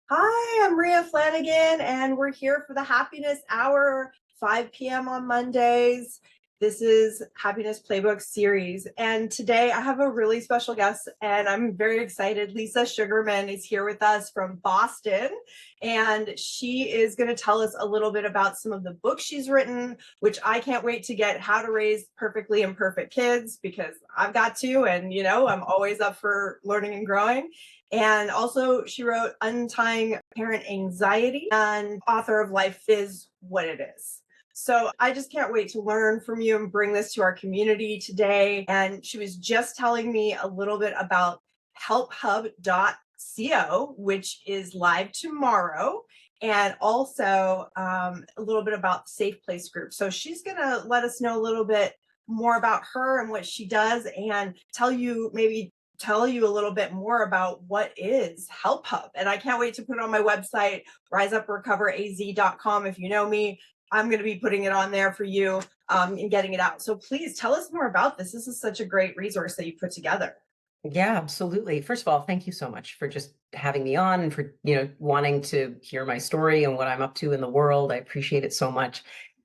Hi, I'm Ria Flanagan, and we're here for the Happiness Hour, 5 p.m. on Mondays. This is Happiness Playbook series. And today I have a really special guest, and I'm very excited. Lisa Sugarman is here with us from Boston, and she is going to tell us a little bit about some of the books she's written, which I can't wait to get How to Raise Perfectly Imperfect Kids, because I've got to, and I'm always up for learning and growing. And also, she wrote Untying Parent Anxiety and author of Life is What It Is. So I just can't wait to learn from you and bring this to our community today. And she was just telling me a little bit about helphub.co, which is live tomorrow, and also a little bit about the Safe Place group. So she's going to let us know a little bit more about her and what she does, and tell you a little bit more about what is Help Hub. And I can't wait to put it on my website, riseuprecoveraz.com. If you know me, I'm going to be putting it on there for you and getting it out. So please tell us more about this. This is such a great resource that you put together. Yeah, absolutely. First of all, thank you so much for just having me on and for, wanting to hear my story and what I'm up to in the world. I appreciate it so much.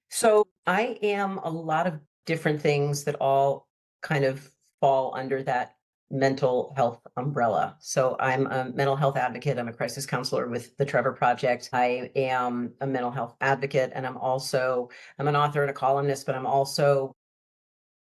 So I am a lot of different things that all kind of fall under that mental health umbrella. So I'm a mental health advocate. I'm a crisis counselor with the Trevor Project. I am a mental health advocate, and I'm an author and a columnist, but I'm also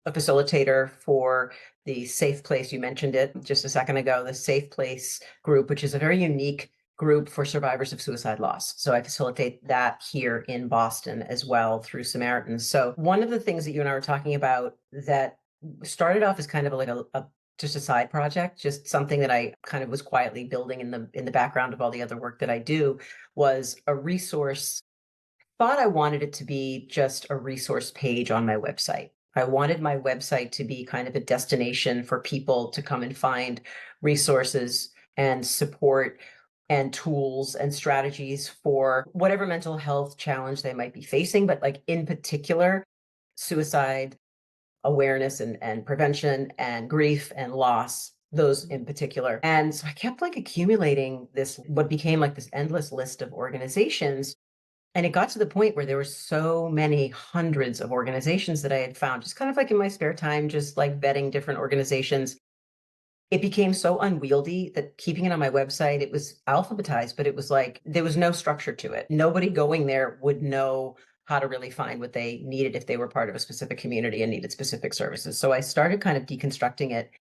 a facilitator for the Safe Place. You mentioned it just a second ago, the Safe Place group, which is a very unique group for survivors of suicide loss. So I facilitate that here in Boston as well through Samaritans. So one of the things that you and I were talking about that started off as kind of like a just a side project, just something that I kind of was quietly building in the background of all the other work that I do, was a resource. Thought I wanted it to be just a resource page on my website. I wanted my website to be kind of a destination for people to come and find resources and support and tools and strategies for whatever mental health challenge they might be facing, but like in particular, suicide awareness and prevention and grief and loss, those in particular. And so I kept like accumulating this, what became like this endless list of organizations, and it got to the point where there were so many hundreds of organizations that I had found, just kind of like in my spare time, just like vetting different organizations. It became so unwieldy that keeping it on my website, it was alphabetized, but it was like there was no structure to it. Nobody going there would know how to really find what they needed if they were part of a specific community and needed specific services. So I started kind of deconstructing it.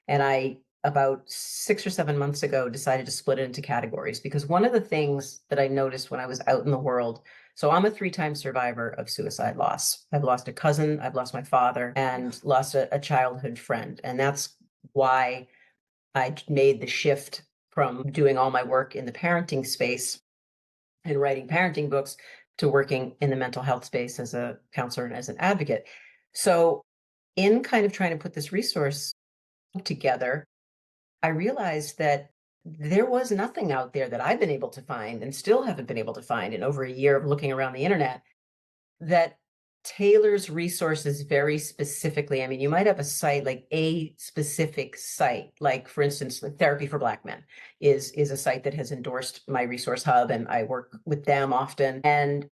And I, about 6 or 7 months ago, decided to split it into categories, because one of the things that I noticed when I was out in the world, so I'm a 3-time survivor of suicide loss. I've lost a cousin, I've lost my father, and lost a childhood friend. And that's why I made the shift from doing all my work in the parenting space and writing parenting books to working in the mental health space as a counselor and as an advocate. So, in kind of trying to put this resource together, I realized that there was nothing out there that I've been able to find and still haven't been able to find in over a year of looking around the internet that tailors resources very specifically. I mean, you might have a site, like a specific site, like for instance, the Therapy for Black Men is a site that has endorsed my resource hub, and I work with them often. And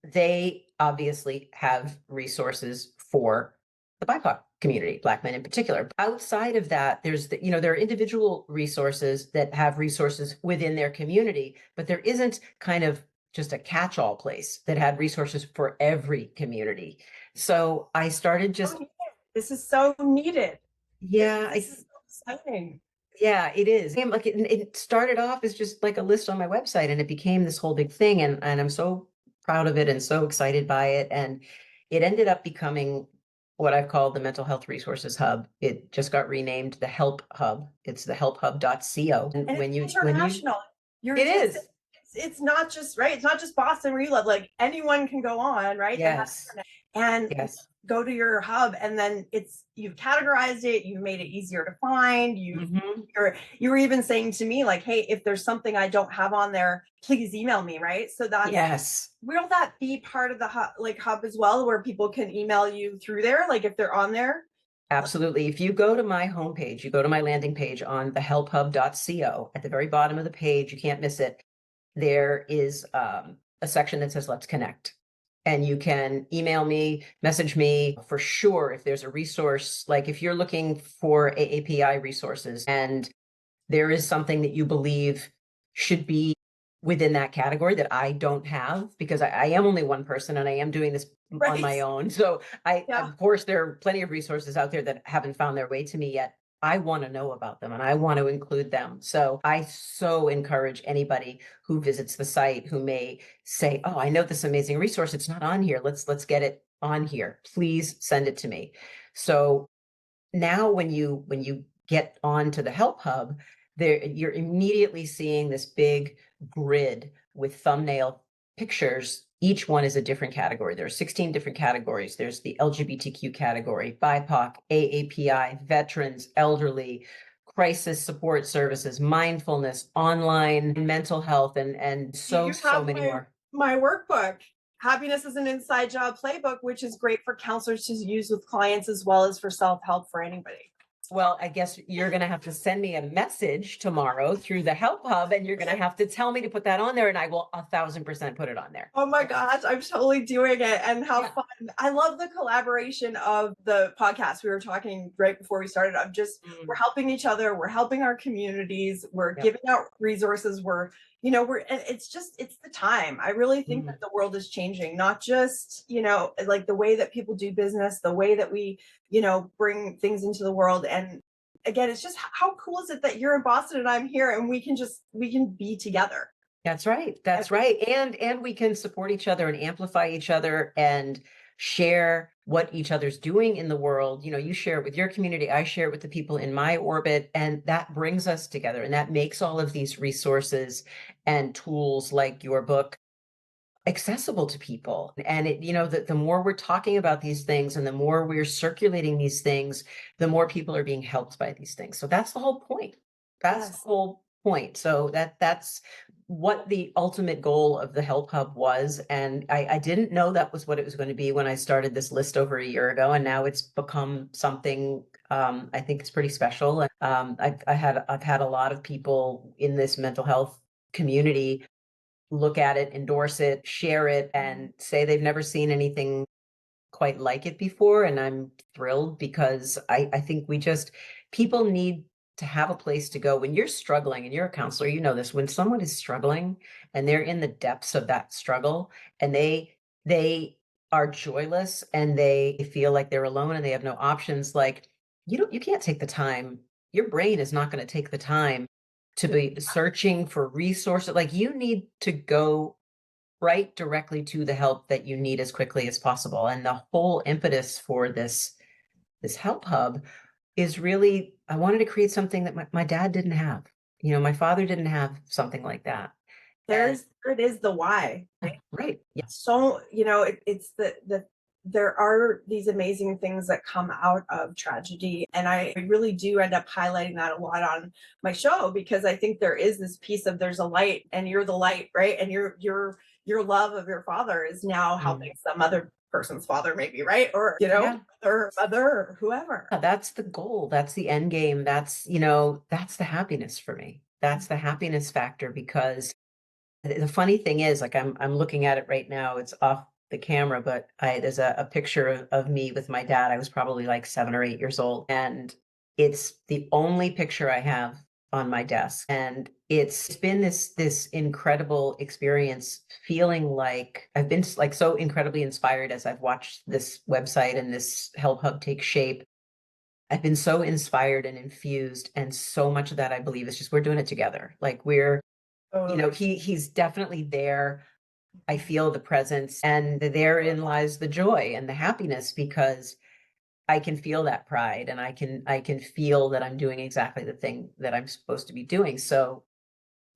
they obviously have resources for the BIPOC community, Black men in particular. Outside of that, there are individual resources that have resources within their community, but there isn't kind of just a catch-all place that had resources for every community. So I started just, This is so needed. yeah, This is so exciting. yeah, it is. And like it started off as just like a list on my website, and it became this whole big thing. And I'm so proud of it and so excited by it. And it ended up becoming what I've called the Mental Health Resources Hub. It just got renamed the Help Hub. It's the helphub.co. And And it's when you, international. You're it just is. it's not just right. It's not just Boston where you live. Like anyone can go on, right? That has Yes. internet and Yes. go to your hub, and then you've categorized it, you've made it easier to find. Hmm. You were even saying to me, like, hey, if there's something I don't have on there, please email me, right? So that's Yes. will that be part of the hub as well, where people can email you through there, like if they're on there? Absolutely. If you go to my homepage, you go to my landing page on the helphub.co, at the very bottom of the page, you can't miss it. there is a section that says, let's connect. And you can email me, message me for sure if there's a resource, like if you're looking for AAPI resources and there is something that you believe should be within that category that I don't have, because I am only one person and I am doing this on my Right. own. So Yeah. of course, there are plenty of resources out there that haven't found their way to me yet. I want to know about them and I want to include them. So I so encourage anybody who visits the site who may say, "Oh, I know this amazing resource. It's not on here. Let's get it on here. Please send it to me." So now when you get onto the Help Hub, there you're immediately seeing this big grid with thumbnail pictures. Each one is a different category. There are 16 different categories. There's the LGBTQ category, BIPOC, AAPI, veterans, elderly, crisis support services, mindfulness, online mental health, and so You so have many more. my workbook. Happiness is an inside job playbook, which is great for counselors to use with clients as well as for self-help for anybody. Well, I guess you're going to have to send me a message tomorrow through the Help Hub, and you're going to have to tell me to put that on there, and I will 1,000% put it on there. Oh my gosh, I'm totally doing it, and how Yeah. fun. I love the collaboration of the podcast. We were talking right before we started. We're helping each other, we're helping our communities, we're Yep. giving out resources, and it's the time. I really think Mm. that the world is changing, not just, like the way that people do business, the way that we, bring things into the world. And again, it's just how cool is it that you're in Boston and I'm here and we can be together. That's right. And That's right. And we can support each other and amplify each other and share what each other's doing in the world. You share it with your community, I share it with the people in my orbit, and that brings us together. And that makes all of these resources and tools like your book accessible to people. And the more we're talking about these things and the more we're circulating these things, the more people are being helped by these things. So that's the whole point. That's the yes. whole point. So that's what the ultimate goal of the Help Hub was. And I didn't know that was what it was going to be when I started this list over a year ago. And now it's become something I think is pretty special. And I've had a lot of people in this mental health community look at it, endorse it, share it, and say they've never seen anything quite like it before. And I'm thrilled because I think people need to have a place to go when you're struggling, and you're a counselor, you know this, when someone is struggling and they're in the depths of that struggle and they are joyless and they feel like they're alone and they have no options, like you can't take the time. Your brain is not going to take the time to be searching for resources. Like, you need to go right directly to the help that you need as quickly as possible. And the whole impetus for this Help Hub is really, I wanted to create something that my dad didn't have. My father didn't have something like that. And There it is, the why. right. Yeah. So, it's the there are these amazing things that come out of tragedy. And I really do end up highlighting that a lot on my show, because I think there is this piece of there's a light and you're the light, right? And your love of your father is now Mm. helping some other person's father, maybe, right? Or, Yeah. or mother or whoever. Yeah, that's the goal. That's the end game. That's the happiness for me. That's the happiness factor, because the funny thing is, like, I'm looking at it right now. It's off the camera, but there's a picture of me with my dad. I was probably like 7 or 8 years old, and it's the only picture I have on my desk. And it's been this incredible experience, feeling like I've been like so incredibly inspired as I've watched this website and this Help Hub take shape. I've been so inspired and infused, and so much of that, I believe, is just we're doing it together. Like, Totally. he's definitely there. I feel the presence, and therein lies the joy and the happiness, because I can feel that pride, and I can feel that I'm doing exactly the thing that I'm supposed to be doing. So,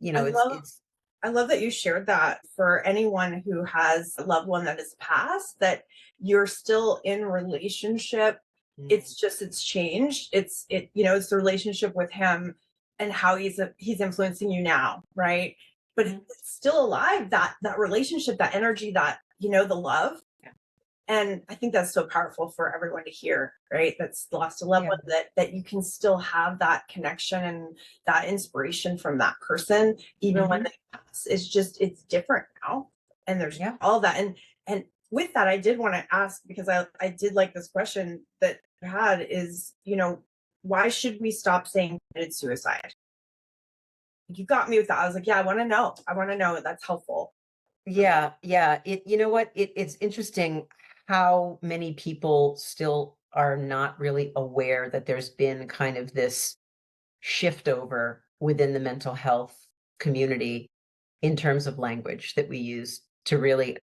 I love it's I love that you shared that. For anyone who has a loved one that has passed, that you're still in relationship. mm, It's just it's changed. It's the relationship with him and how he's influencing you now, right? But mhm, it's still alive, that relationship, that energy, that the love. yeah, And I think that's so powerful for everyone to hear, right? That's lost a loved Yeah. one, that you can still have that connection and that inspiration from that person, even when Hmm. they pass. It's just, it's different now. And there's Yeah. all that. And with that, I did want to ask, because I did like this question that you had is, why should we stop saying committed suicide? You got me with that. I was like, yeah, I want to know. I want to know. That's helpful for me. Yeah. Yeah. You know what? It's interesting how many people still are not really aware that there's been kind of this shift over within the mental health community in terms of language that we use to really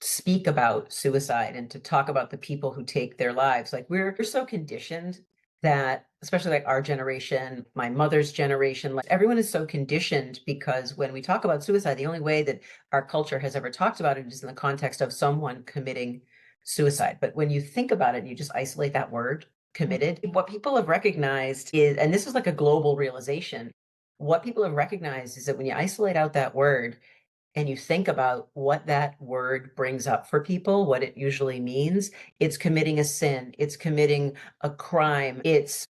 speak about suicide and to talk about the people who take their lives. Like we're so conditioned that, especially like our generation, my mother's generation, like everyone is so conditioned because when we talk about suicide, the only way that our culture has ever talked about it is in the context of someone committing suicide. But when you think about it and you just isolate that word, committed, what people have recognized is, and this is like a global realization, what people have recognized is that when you isolate out that word, and you think about what that word brings up for people, what it usually means, it's committing a sin, it's committing a crime, it's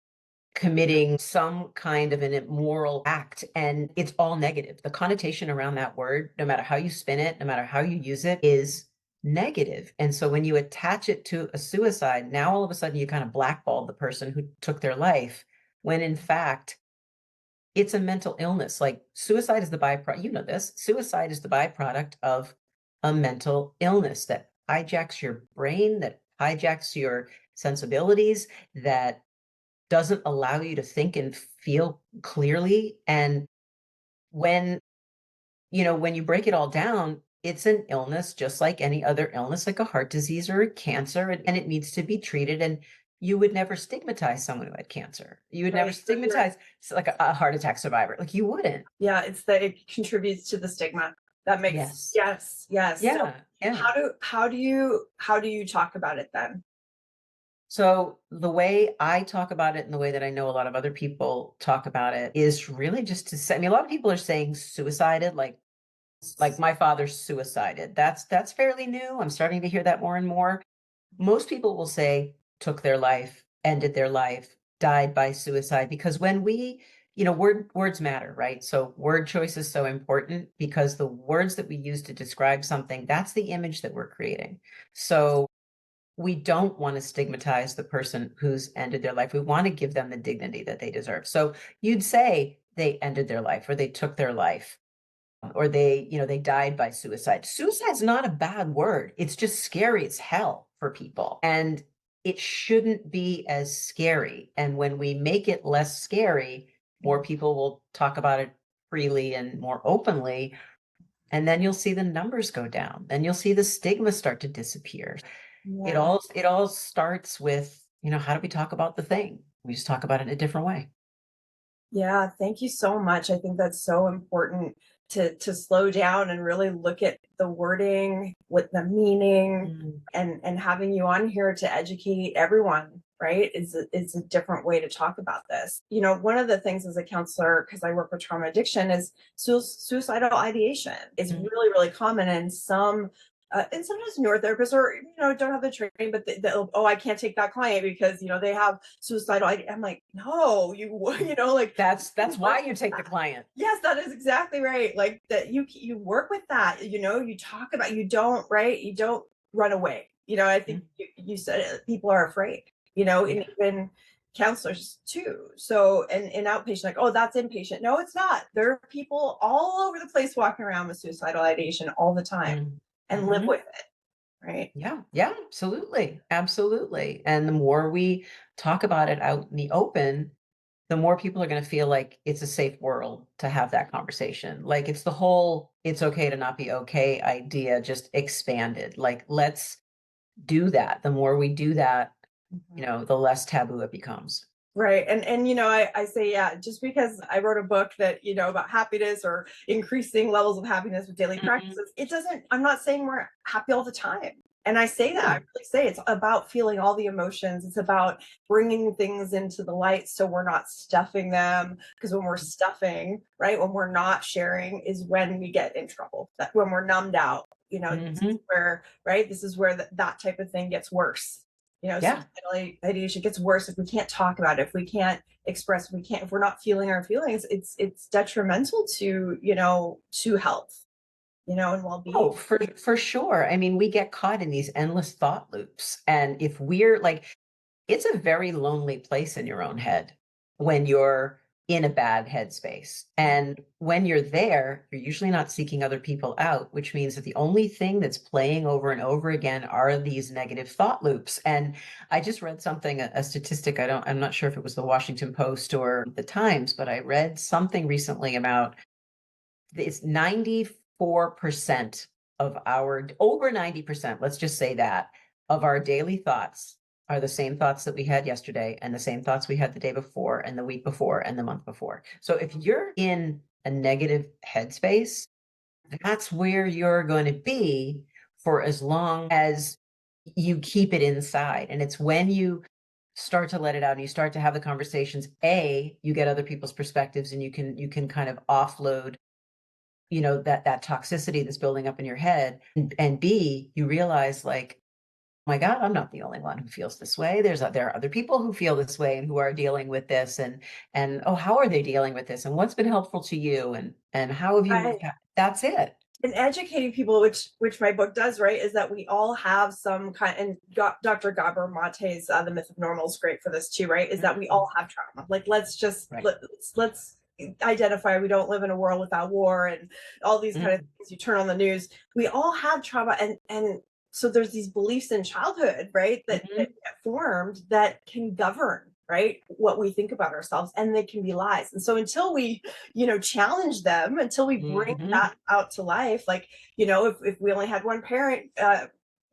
committing some kind of an immoral act, and it's all negative. The connotation around that word, no matter how you spin it, no matter how you use it, is negative. And so when you attach it to a suicide, now all of a sudden you kind of blackball the person who took their life, when in fact, it's a mental illness. Like suicide is the byproduct, you know this, suicide is the byproduct of a mental illness that hijacks your brain, that hijacks your sensibilities, that doesn't allow you to think and feel clearly. And when, when you break it all down, it's an illness just like any other illness, like a heart disease or a cancer, and it needs to be treated. And you would never stigmatize someone who had cancer. You would never Right. So you're, stigmatize like a heart attack survivor. Like you wouldn't. yeah, it's that it contributes to the stigma. That makes, Yes. yes, yes. So Yeah, yeah. how do you talk about it then? So the way I talk about it and the way that I know a lot of other people talk about it is really just to say, I mean, a lot of people are saying suicided, like my father suicided. That's fairly new. I'm starting to hear that more and more. Most people will say took their life, ended their life, died by suicide, because when words matter, right? So word choice is so important because the words that we use to describe something, that's the image that we're creating. So we don't want to stigmatize the person who's ended their life. We want to give them the dignity that they deserve. So you'd say they ended their life or they took their life or they died by suicide. Suicide's not a bad word. It's just scary as hell for people. And it shouldn't be as scary. And when we make it less scary, more people will talk about it freely and more openly. And then you'll see the numbers go down. Then you'll see the stigma start to disappear. It Yeah. all starts with, how do we talk about the thing? We just talk about it in a different way. Yeah, thank you so much. I think that's so important to slow down and really look at the wording, with the meaning, Mm, and having you on here to educate everyone, right? Is a different way to talk about this. One of the things as a counselor, because I work with trauma addiction, is suicidal ideation. It's mm, really, really common, and sometimes newer therapists or don't have the training, but they'll, oh, I can't take that client because they have suicidal idea. I'm like, no, mm. like That's you why work you with take the that. client. Yes, that is exactly right. Like that, you work with that. You talk about, you don't, right, you don't run away. I think Mm, you said it, people are afraid. And yeah. even counselors too. So, and in outpatient, like, oh, that's inpatient. No, it's not. There are people all over the place walking around with suicidal ideation all the time Mm, and live mhm. with it, right? Yeah, yeah, absolutely. Absolutely. And the more we talk about it out in the open, the more people are going to feel like it's a safe world to have that conversation. Like it's the whole it's okay to not be okay idea just expanded. Like let's do that. The more we do that, Mhm. the less taboo it becomes. Right. And I say, yeah, just because I wrote a book that, about happiness or increasing levels of happiness with daily Mhm. practices, it doesn't, I'm not saying we're happy all the time. And I say that, I No. really say it's about feeling all the emotions. It's about bringing things into the light so we're not stuffing them. Because when we're stuffing, right, when we're not sharing is when we get in trouble. That when we're numbed out, this is where, right, this is where that type of thing gets worse. Yeah. Suicidal ideation gets worse if we can't talk about it, if we can't express, if we're not feeling our feelings, it's detrimental to health, and well-being. Oh, for sure. I mean, we get caught in these endless thought loops. And if we're like, it's a very lonely place in your own head when you're in a bad headspace. And when you're there, you're usually not seeking other people out, which means that the only thing that's playing over and over again are these negative thought loops. And I just read something, a statistic. I'm not sure if it was the Washington Post or the Times, but I read something recently about it's 94% of our, over 90%, let's just say that, of our daily thoughts are the same thoughts that we had yesterday and the same thoughts we had the day before and the week before and the month before. So if you're in a negative headspace, that's where you're going to be for as long as you keep it inside. And it's when you start to let it out and you start to have the conversations, you get other people's perspectives and you can kind of offload that toxicity that's building up in your head, and B, you realize like, oh my God, I'm not the only one who feels this way. There are other people who feel this way and who are dealing with this, and oh, how are they dealing with this, and what's been helpful to you, and how have you moved Right. past. That's it. And educating people, which my book does, right, is that we all have some kind, and Dr. Gabor Mate's The Myth of Normal is great for this too, right, is that we all have trauma. Like, let's just Right. let's identify we don't live in a world without war and all these kind of things. You turn on the news, we all have trauma, and so there's these beliefs in childhood, right, that get formed that can govern, right, what we think about ourselves, and they can be lies. And so until we challenge them, until we bring that out to life, like, if we only had one parent,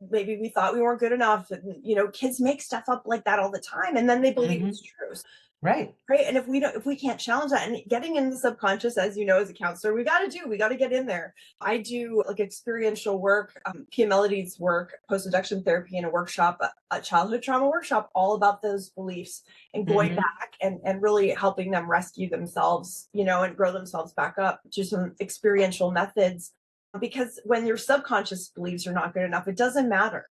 maybe we thought we weren't good enough, and kids make stuff up like that all the time, and then they believe it's true. Right. Right. And if we can't challenge that, and getting in the subconscious, as as a counselor, we got to get in there. I do like experiential work, Pia Melody's work, post-induction therapy, in a workshop, a childhood trauma workshop, all about those beliefs and going back and really helping them rescue themselves, and grow themselves back up to some experiential methods. Because when your subconscious believes you're not good enough, it doesn't matter,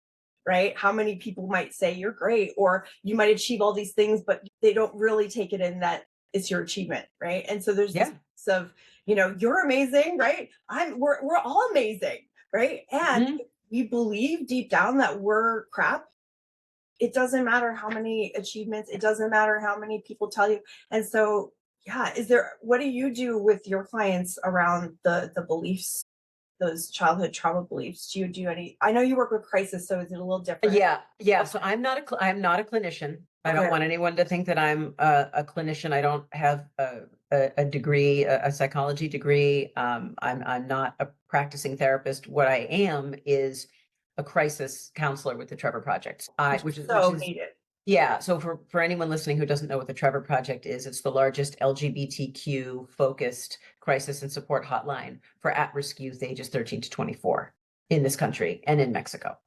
right? How many people might say you're great, or you might achieve all these things, but they don't really take it in that it's your achievement, right? And so there's this sense of, you're amazing, right? We're all amazing, right? And if we believe deep down that we're crap, it doesn't matter how many achievements, it doesn't matter how many people tell you. And so, yeah, what do you do with your clients around the beliefs, those childhood trauma beliefs? Do you do any? I know you work with crisis, so is it a little different? Yeah. So I'm not a clinician. I don't want anyone to think that I'm a clinician. I don't have a degree, a psychology degree. I'm not a practicing therapist. What I am is a crisis counselor with the Trevor Project. Which is Needed. Yeah. So for anyone listening who doesn't know what the Trevor Project is, it's the largest LGBTQ focused crisis and support hotline for at-risk youth ages 13 to 24 in this country and in Mexico.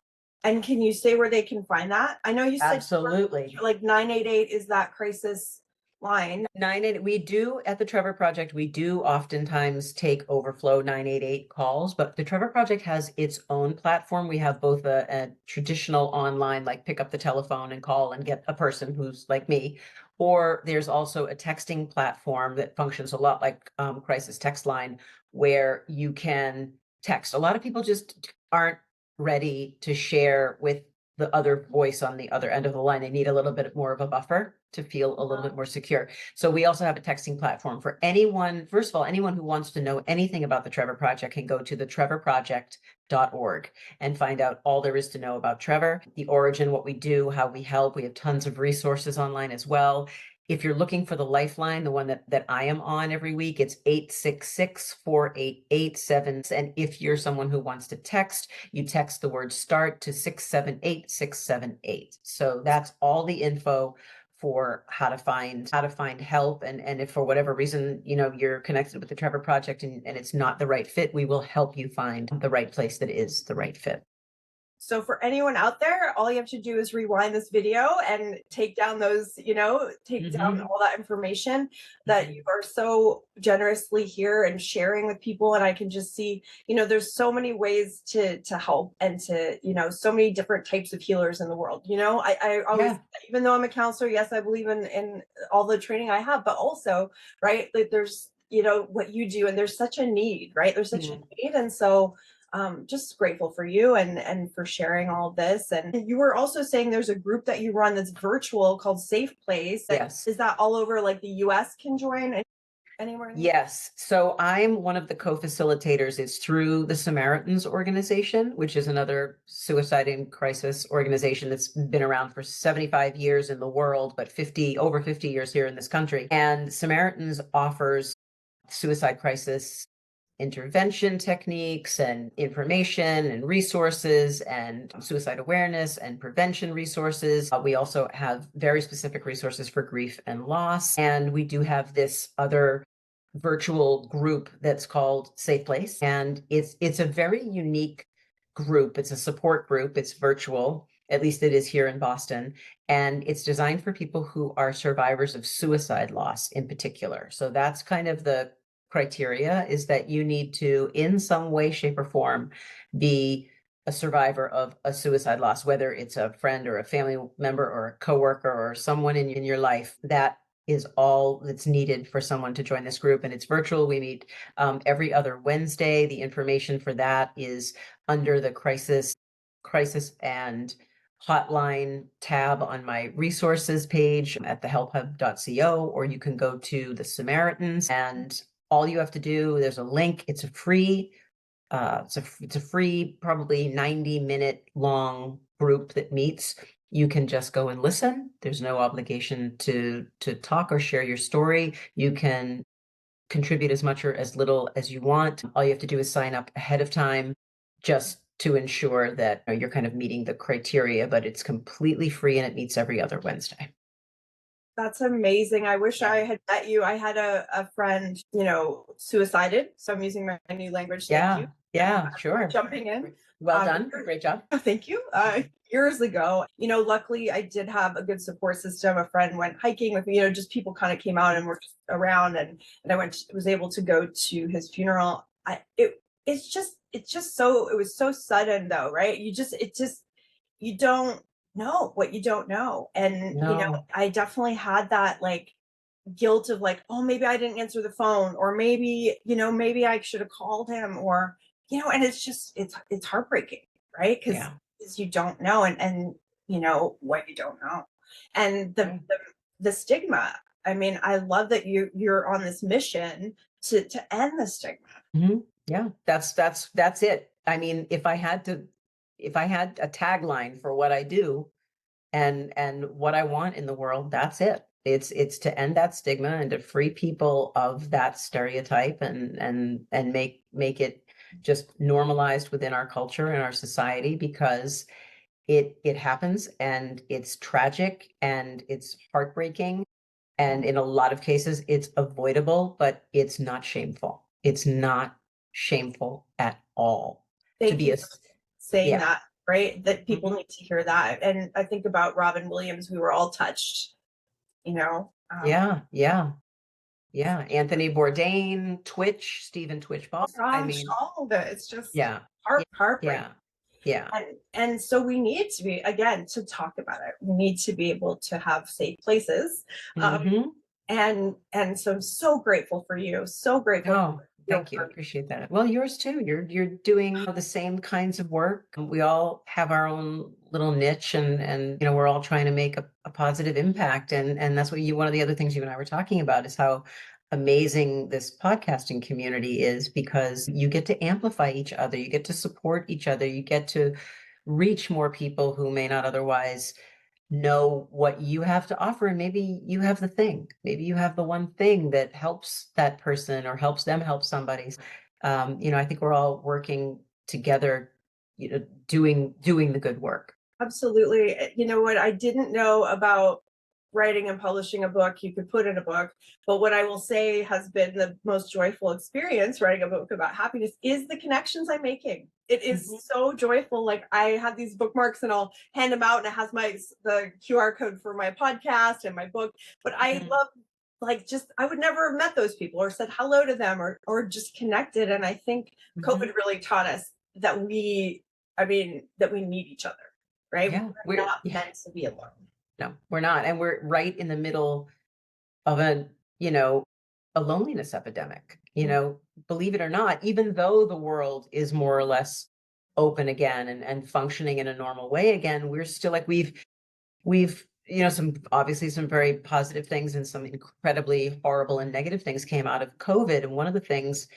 And can you say where they can find that? I know you said absolutely, like 988 is that crisis line. 988. We do at the Trevor Project, we do oftentimes take overflow 988 calls, but the Trevor Project has its own platform. We have both a traditional online, like pick up the telephone and call and get a person who's like me, or there's also a texting platform that functions a lot like crisis text line, where you can text. A lot of people just aren't ready to share with the other voice on the other end of the line. They need a little bit more of a buffer to feel a little bit more secure. So we also have a texting platform for anyone. First of all, anyone who wants to know anything about the Trevor Project can go to thetrevorproject.org and find out all there is to know about Trevor, the origin, what we do, how we help. We have tons of resources online as well. If you're looking for the lifeline, the one that I am on every week, it's 866-488-7. And if you're someone who wants to text, you text the word START to 678-678. So that's all the info for how to find help. And if for whatever reason, you're connected with the Trevor Project and it's not the right fit, we will help you find the right place that is the right fit. So for anyone out there, all you have to do is rewind this video and take down those, take down all that information that you are so generously here and sharing with people. And I can just see, there's so many ways to help and to, so many different types of healers in the world. I always, Yeah. even though I'm a counselor, yes, I believe in all the training I have, but also, right, like there's, what you do, and there's such a need, right? There's such a need. And so just grateful for you and for sharing all of this. And you were also saying there's a group that you run that's virtual called Safe Place. Yes. Is that all over, like the US can join anywhere? Yes. So I'm one of the co-facilitators. It's through the Samaritans organization, which is another suicide and crisis organization that's been around for 75 years in the world, but over 50 years here in this country. And Samaritans offers suicide crisis intervention techniques and information and resources and suicide awareness and prevention resources. We also have very specific resources for grief and loss. And we do have this other virtual group that's called Safe Place. And it's a very unique group. It's a support group. It's virtual. At least it is here in Boston. And it's designed for people who are survivors of suicide loss in particular. So that's kind of the criteria, is that you need to, in some way, shape, or form, be a survivor of a suicide loss, whether it's a friend or a family member or a coworker or someone in your life. That is all that's needed for someone to join this group. And it's virtual. We meet every other Wednesday. The information for that is under the crisis and hotline tab on my resources page at thehelphub.co, or you can go to the Samaritans, and all you have to do, there's a link. It's a free, probably 90-minute long group that meets. You can just go and listen. There's no obligation to talk or share your story. You can contribute as much or as little as you want. All you have to do is sign up ahead of time, just to ensure that you're kind of meeting the criteria, but it's completely free and it meets every other Wednesday. That's amazing. I wish I had met you. I had a friend, suicided. So I'm using my new language. Thank you. Yeah, sure. Jumping in. Well done. Great job. Thank you. Years ago, luckily I did have a good support system. A friend went hiking with me, just people kind of came out and were around, and I was able to go to his funeral. It's just so, it was so sudden though, right? You don't know what you don't know. And, No. I definitely had that like guilt of like, oh, maybe I didn't answer the phone, or maybe, maybe I should have called him, or, and it's heartbreaking, right? Because Yeah. you don't know, and, what you don't know. And the stigma. I mean, I love that you're on this mission to end the stigma. Yeah, that's it. I mean, if I had a tagline for what I do and what I want in the world, that's it. It's to end that stigma and to free people of that stereotype and make it just normalized within our culture and our society, because it happens and it's tragic and it's heartbreaking. And in a lot of cases, it's avoidable, but it's not shameful. It's not shameful at all to Thank be you a, for saying yeah. that, right? That people Mhm. need to hear that. And I think about Robin Williams, we were all touched, you know. Yeah. Anthony Bourdain, Twitch, Stephen Twitch Ball. I Gosh, mean, all of it. It's just yeah, heartbreaking. yeah, yeah. And so we need to be, again, to talk about it. We need to be able to have safe places. Hmm. And so I'm so grateful for you. So grateful Oh, for your thank you. work. Appreciate that. Well, yours too. You're doing the same kinds of work. We all have our own little niche, and we're all trying to make a positive impact. And that's what one of the other things you and I were talking about is how amazing this podcasting community is, because you get to amplify each other, you get to support each other, you get to reach more people who may not otherwise know what you have to offer. And maybe you have the thing, maybe you have the one thing that helps that person or helps them help somebody. I think we're all working together, doing the good work. Absolutely. You know what I didn't know about writing and publishing a book you could put in a book. But what I will say has been the most joyful experience writing a book about happiness is the connections I'm making. It is Mhm. so joyful. Like I have these bookmarks and I'll hand them out and it has the QR code for my podcast and my book. But I Mhm. love like just I would never have met those people or said hello to them or just connected. And I think Mhm. COVID really taught us that that we need each other, right? Yeah, We're not yeah, meant to be alone. no, we're not, and we're right in the middle of you know, a loneliness epidemic. Believe it or not, even though the world is more or less open again and functioning in a normal way again, we're still like we've some obviously some very positive things and some incredibly horrible and negative things came out of COVID. And one of the things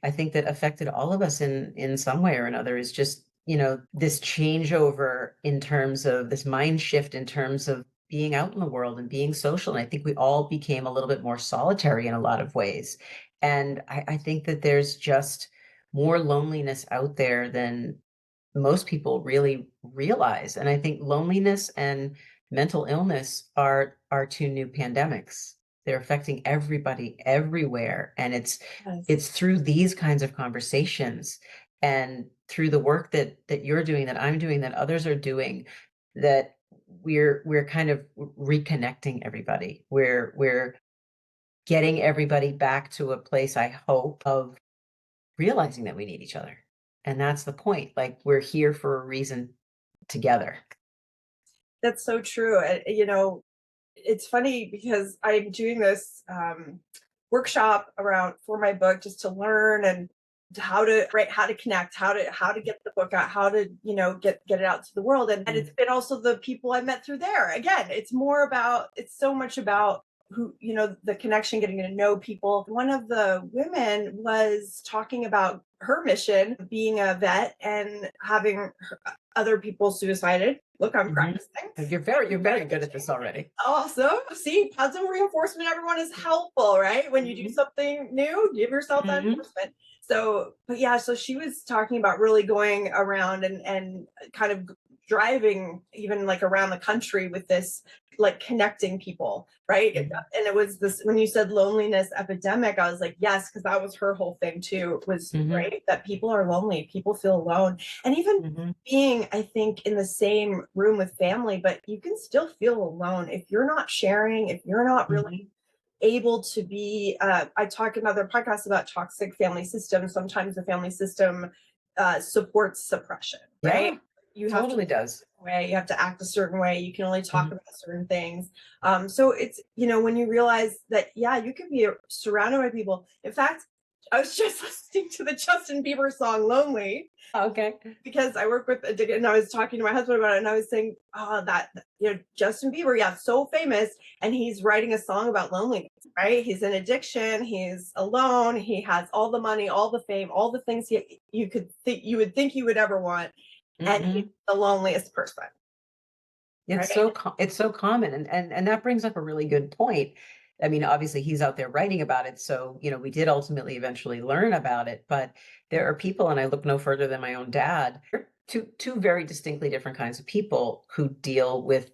I think that affected all of us in some way or another is just, this changeover in terms of this mind shift in terms of being out in the world and being social. And I think we all became a little bit more solitary in a lot of ways. And I think that there's just more loneliness out there than most people really realize. And I think loneliness and mental illness are two new pandemics. They're affecting everybody everywhere. And Yes. it's through these kinds of conversations and through the work that you're doing, that I'm doing, that others are doing, that we're kind of reconnecting everybody. We're getting everybody back to a place, I hope, of realizing that we need each other. And that's the point. Like we're here for a reason together. That's so true. It's funny because I'm doing this workshop around for my book just to learn and how to write, how to connect, how to get the book out, how to get it out to the world. And it's Mm, been also the people I met through there. Again, it's so much about who the connection, getting to know people. One of the women was talking about her mission being a vet and having other people suicided. Look, I'm mhm. practicing. You're very good at this already. Awesome. See, positive reinforcement, everyone is helpful, right? When you do Mhm, something new, give yourself that mhm, endorsement. But yeah, so she was talking about really going around and kind of driving even like around the country with this, like connecting people, right? mhm, And it was this when you said loneliness epidemic, I was like, yes, because that was her whole thing too, was mhm, right that people are lonely, people feel alone. And even mhm, being, I think, in the same room with family, but you can still feel alone if you're not sharing, if you're not really mhm. able to be. I talk in other podcasts about toxic family systems. Sometimes the family system supports suppression, right? Yeah, You have to totally does. way, you have to act a certain way, you can only talk Mhm, about certain things. So it's, when you realize that, yeah, you could be surrounded by people. In fact, I was just listening to the Justin Bieber song Lonely okay. because I work with addicted, and I was talking to my husband about it, and I was saying, oh, that Justin Bieber, yeah, so famous, and he's writing a song about loneliness, right? He's in addiction, he's alone, he has all the money, all the fame, all the things you would think you would ever want, and he's Mhm. the loneliest person, It's right? it's so common, and that brings up a really good point. I mean, obviously he's out there writing about it, so we did ultimately eventually learn about it. But there are people, and I look no further than my own dad. Two very distinctly different kinds of people who deal with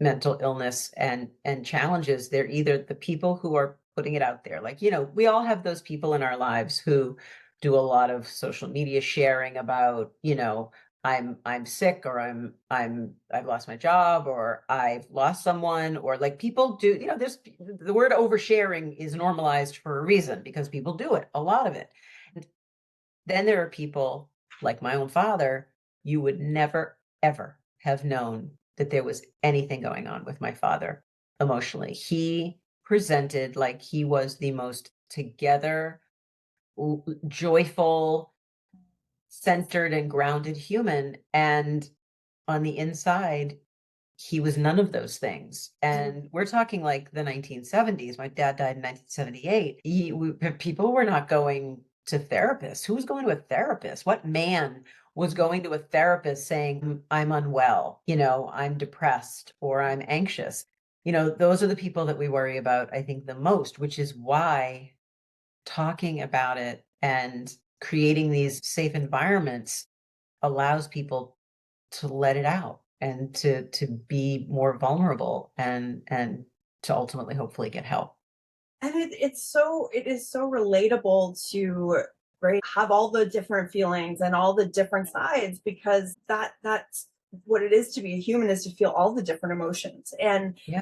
mental illness and challenges. They're either the people who are putting it out there, like we all have those people in our lives who do a lot of social media sharing about I'm sick, or I've lost my job, or I've lost someone, or like people do, there's the word oversharing is normalized for a reason because people do it, a lot of it. And then there are people like my own father. You would never ever have known that there was anything going on with my father emotionally. He presented like he was the most together, joyful, centered and grounded human, and on the inside, he was none of those things. And we're talking like the 1970s. My dad died in 1978. People were not going to therapists. Who was going to a therapist? What man was going to a therapist saying, I'm unwell, I'm depressed, or I'm anxious? Those are the people that we worry about, I think, the most, which is why talking about it and creating these safe environments allows people to let it out and to be more vulnerable and to ultimately hopefully get help. And it is so relatable to, right, have all the different feelings and all the different sides, because that's what it is to be a human, is to feel all the different emotions. And Yeah.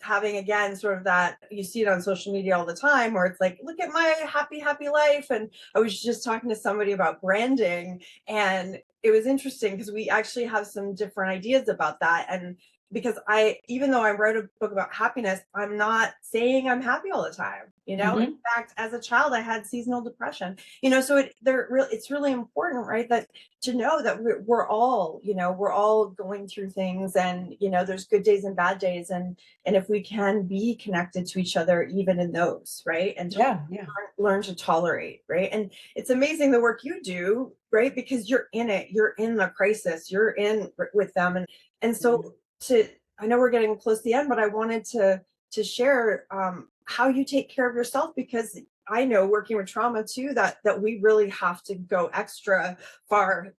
having, again, sort of that, you see it on social media all the time, where it's like, look at my happy life. And I was just talking to somebody about branding, and it was interesting because we actually have some different ideas about that. And because even though I wrote a book about happiness, I'm not saying I'm happy all the time. In Hmm. fact, as a child, I had seasonal depression. So it's really important, right? That to know that we're all going through things, and there's good days and bad days, and if we can be connected to each other even in those, right, and to Yeah. Yeah. learn to tolerate, right. And it's amazing the work you do, right, because you're in the crisis, you're in with them. And so, Mhm. to I know we're getting close to the end, but I wanted to share how you take care of yourself, because I know, working with trauma too, that we really have to go extra far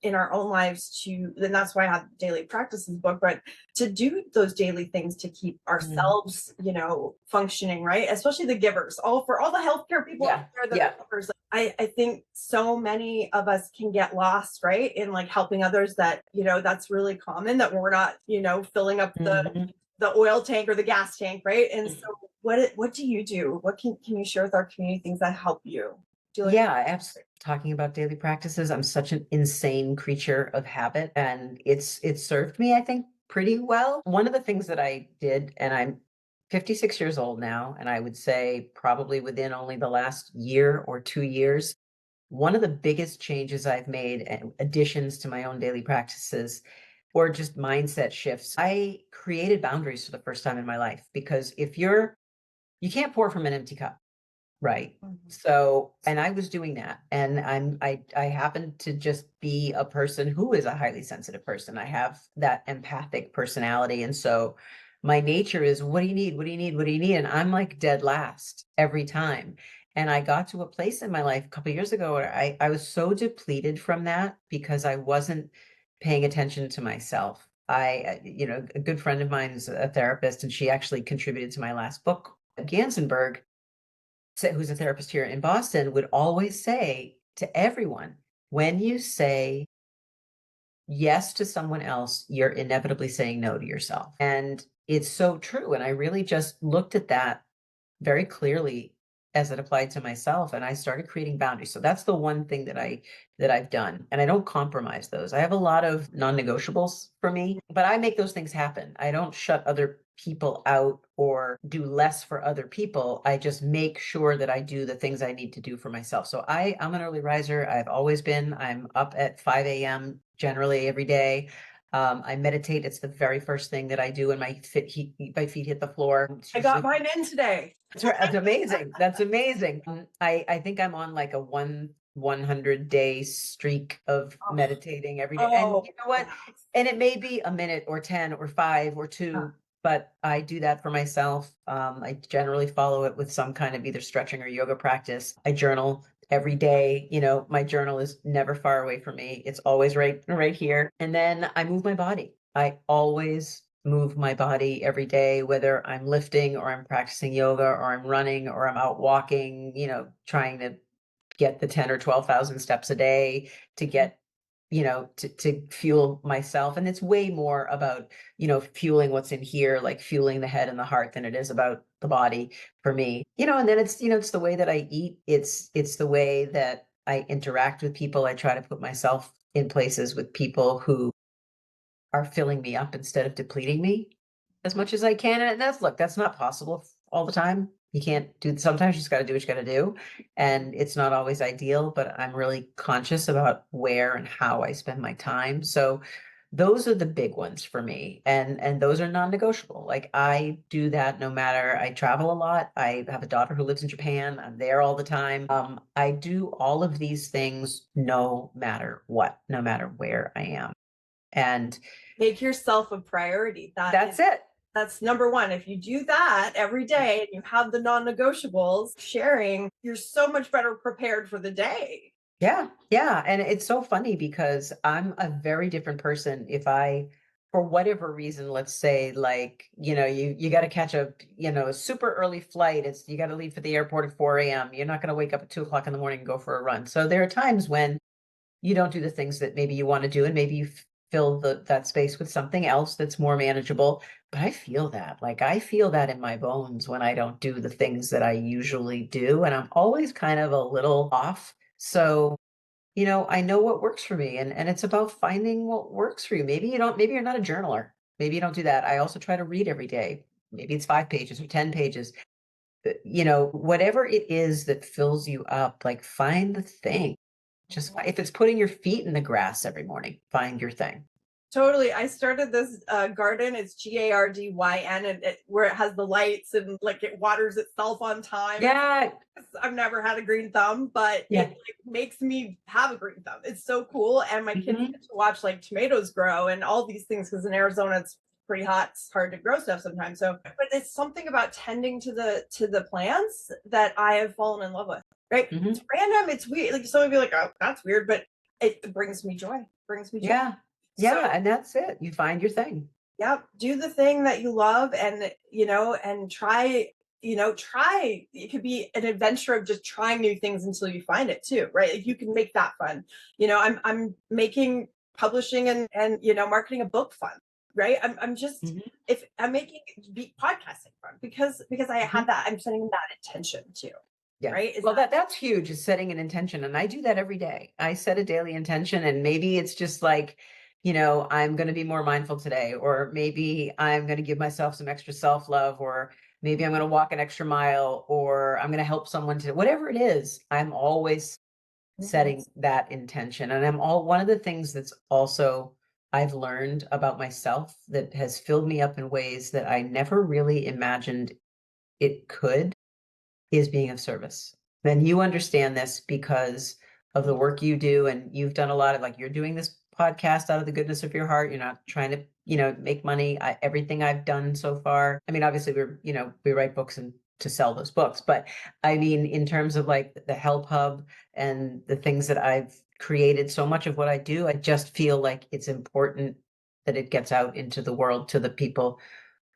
in our own lives and that's why I have Daily Practices book, but to do those daily things to keep Mhm. ourselves, functioning, right? Especially the givers, for all the healthcare people out Yeah. there that are Yeah. givers. I think so many of us can get lost, right, in like helping others, that's really common, that we're not, filling up Mhm. the oil tank or the gas tank, right? And so what do you do? What can you share with our community, things that help you dealing with? Yeah, talking about daily practices, I'm such an insane creature of habit, and it's served me, I think, pretty well. One of the things that I did, and I'm 56 years old now, and I would say probably within only the last year or 2 years, one of the biggest changes I've made, and additions to my own daily practices, or just mindset shifts, I created boundaries for the first time in my life. Because you can't pour from an empty cup. Right. Mhm. So, and I was doing that, and I happen to just be a person who is a highly sensitive person. I have that empathic personality, and so my nature is, what do you need? What do you need? What do you need? And I'm like dead last every time. And I got to a place in my life a couple years ago where I was so depleted from that because I wasn't paying attention to myself. A good friend of mine is a therapist, and she actually contributed to my last book, Gansenberg, who's a therapist here in Boston, would always say to everyone, when you say yes to someone else, you're inevitably saying no to yourself. And it's so true. And I really just looked at that very clearly as it applied to myself, and I started creating boundaries. So that's the one thing that I've done, and I don't compromise those. I have a lot of non-negotiables for me, but I make those things happen. I don't shut other people out or do less for other people. I just make sure that I do the things I need to do for myself. So I'm an early riser. I've always been. I'm up at 5 a.m. generally every day. I meditate. It's the very first thing that I do when my feet hit the floor. It's I got usually mine in today. that's right. That's amazing. That's amazing. I think I'm on like a 100-day streak of Oh, meditating every day. And oh, you know what? yes. And it may be a minute or 10 or 5 or Yeah. 2, but I do that for myself. I generally follow it with some kind of either stretching or yoga practice. I journal every day. My journal is never far away from me. It's always right here. And then I move my body. I always move my body every day, whether I'm lifting or I'm practicing yoga or I'm running or I'm out walking, trying to get the 10 or 12,000 steps a day to get, to fuel myself. And it's way more about, fueling what's in here, like fueling the head and the heart, than it is about the body for me. And then it's the way that I eat. It's the way that I interact with people. I try to put myself in places with people who are filling me up instead of depleting me as much as I can. And that's not possible all the time. You can't do, sometimes you just got to do what you got to do. And it's not always ideal, but I'm really conscious about where and how I spend my time. So those are the big ones for me. And those are non-negotiable. Like, I do that no matter, I travel a lot. I have a daughter who lives in Japan. I'm there all the time. I do all of these things no matter what, no matter where I am. And Make yourself a priority. that's it. That's number one. If you do that every day and you have the non-negotiables sharing, you're so much better prepared for the day. Yeah, yeah, and it's so funny because I'm a very different person if I for whatever reason, let's say like, you got to catch a super early flight. You got to leave for the airport at 4 a.m. You're not going to wake up at 2 o'clock in the morning and go for a run. So there are times when you don't do the things that maybe you want to do, and maybe you fill that space with something else that's more manageable. But I feel that, like I feel that in my bones when I don't do the things that I usually do, and I'm always kind of a little off. So I know what works for me, and it's about finding what works for you. Maybe you're not a journaler. Maybe you don't do that. I also try to read every day. Maybe it's 5 pages or 10 pages. Whatever it is that fills you up, like find the thing. If it's putting your feet in the grass every morning, find your thing. Totally. I started this garden. It's Gardyn, and where it has the lights and like it waters itself on time. Yeah. I've never had a green thumb, but Yeah. it like, makes me have a green thumb. It's so cool. And my kids Mhm. get to watch like tomatoes grow and all these things because in Arizona it's pretty hot. It's hard to grow stuff sometimes. So, but it's something about tending to the plants that I have fallen in love with. Right? Mhm. It's random. It's weird. Like some of you are like, oh, that's weird, but it brings me joy. Brings me joy. Yeah. Yeah. So, And that's it. You find your thing. yep, do the thing that you love, and and try, it could be an adventure of just trying new things until you find it too, right? Like you can make that fun. I'm making publishing and marketing a book fun, right? I'm just Mhm. if I'm making podcasting fun because I have that, I'm setting that intention too. Yeah. Right? Well, that's huge, is setting an intention. And I do that every day. I set a daily intention, and maybe it's just like, I'm going to be more mindful today, or maybe I'm going to give myself some extra self-love, or maybe I'm going to walk an extra mile, or I'm going to help someone to whatever it is. I'm always setting that intention. And one of the things that's also I've learned about myself that has filled me up in ways that I never really imagined it could is being of service. Then you understand this because of the work you do, and you've done a lot of, like, you're doing this podcast out of the goodness of your heart. You're not trying to, make money. Everything I've done so far. I mean, obviously we write books and to sell those books, but I mean, in terms of like the Help Hub and the things that I've created, so much of what I do, I just feel like it's important that it gets out into the world to the people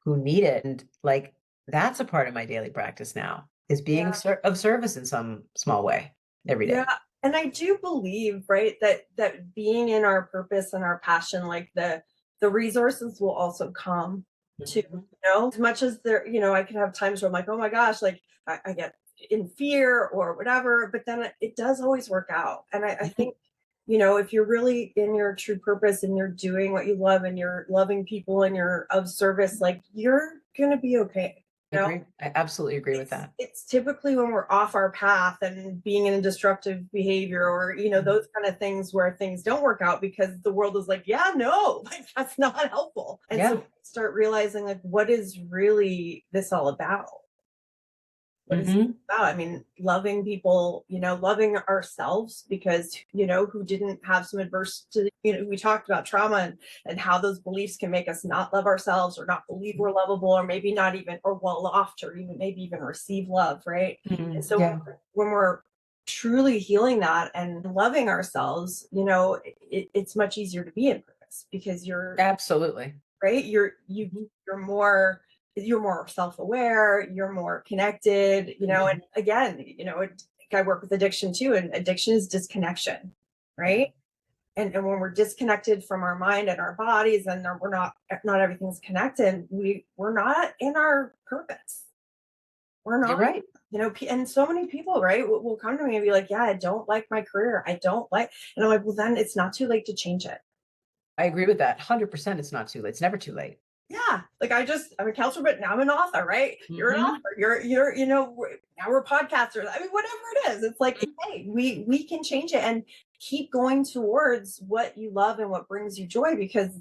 who need it. And like, that's a part of my daily practice now, is being of service in some small way every day. Yeah. And I do believe, right, that being in our purpose and our passion, like the resources will also come to, Mhm. as much as there, I can have times where I'm like, oh my gosh, like I get in fear or whatever, but then it does always work out. And I Mhm. think, if you're really in your true purpose and you're doing what you love and you're loving people and you're of service, like you're gonna be okay. I agree. I absolutely agree with that. It's typically when we're off our path and being in a destructive behavior or those kind of things where things don't work out because the world is like, yeah, no, like that's not helpful. And so Yeah. we start realizing, like, what is really this all about? What is it Mhm. about? I mean, loving people, loving ourselves, because who didn't have some adversity. We talked about trauma and how those beliefs can make us not love ourselves or not believe we're lovable, or maybe not even, or well off to, or even maybe even receive love, right? And so Yeah. when we're truly healing that and loving ourselves, it's much easier to be in purpose because you're Absolutely. right. Mhm. You're more self-aware, you're more connected, and Mhm. again, I work with addiction too, and addiction is disconnection, Yeah. right? And when we're disconnected from our mind and our bodies, and we're not everything's connected, we're not in our purpose. We're You're not, right. and so many people, right, will come to me and be like, yeah, I don't like my career. I don't like, and I'm like, well, then it's not too late to change it. I agree with that. 100%. It's not too late. It's never too late. Yeah, like I'm a counselor, but now I'm an author, right? You're an Mhm. author. Now we're podcasters. I mean, whatever it is, it's like, hey, we can change it and keep going towards what you love and what brings you joy, because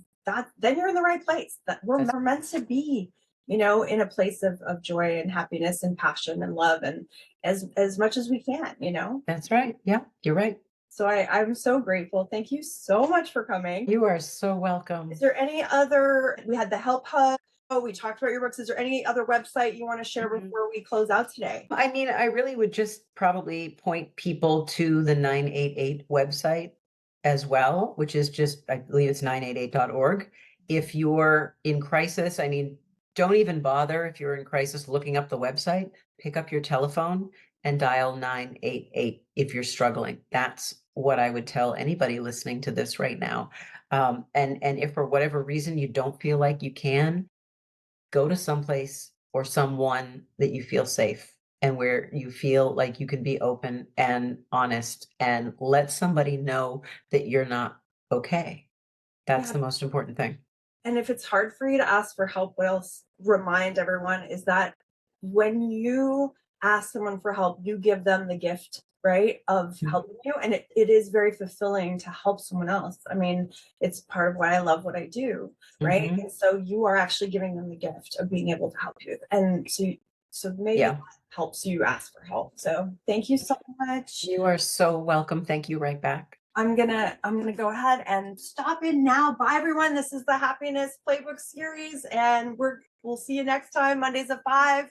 then you're in the right place. That we're That's meant to be, in a place of joy and happiness and passion and love, and as much as we can. that's right. Yeah, you're right. So I'm so grateful. Thank you so much for coming. You are so Is welcome. there any other, we had the Help Hub. Oh, we talked about your books. Is there any other website you want to share Mhm. before we close out today? I mean, I really would just probably point people to the 988 website as well, which is just, I believe it's 988.org. If you're in crisis, I mean, don't even bother if you're in crisis looking up the website. Pick up your telephone and dial 988 if you're struggling. That's what I would tell anybody listening to this right now. And if for whatever reason you don't feel like you can, go to someplace or someone that you feel safe and where you feel like you can be open and honest and let somebody know that you're not okay. That's Yeah. the most important thing. And if it's hard for you to ask for help, what else remind everyone is that when you ask someone for help, you give them the gift, right, of Mhm. helping you. And it is very fulfilling to help someone else. I mean, it's part of why I love what I do, right? Mhm. And so you are actually giving them the gift of being able to help you. And so maybe Yeah, that helps you ask for help. So thank you so much. you are so welcome. Thank you right back. I'm gonna go ahead and stop it now. Bye everyone. This is the Happiness Playbook series, and we'll see you next time, Mondays at 5.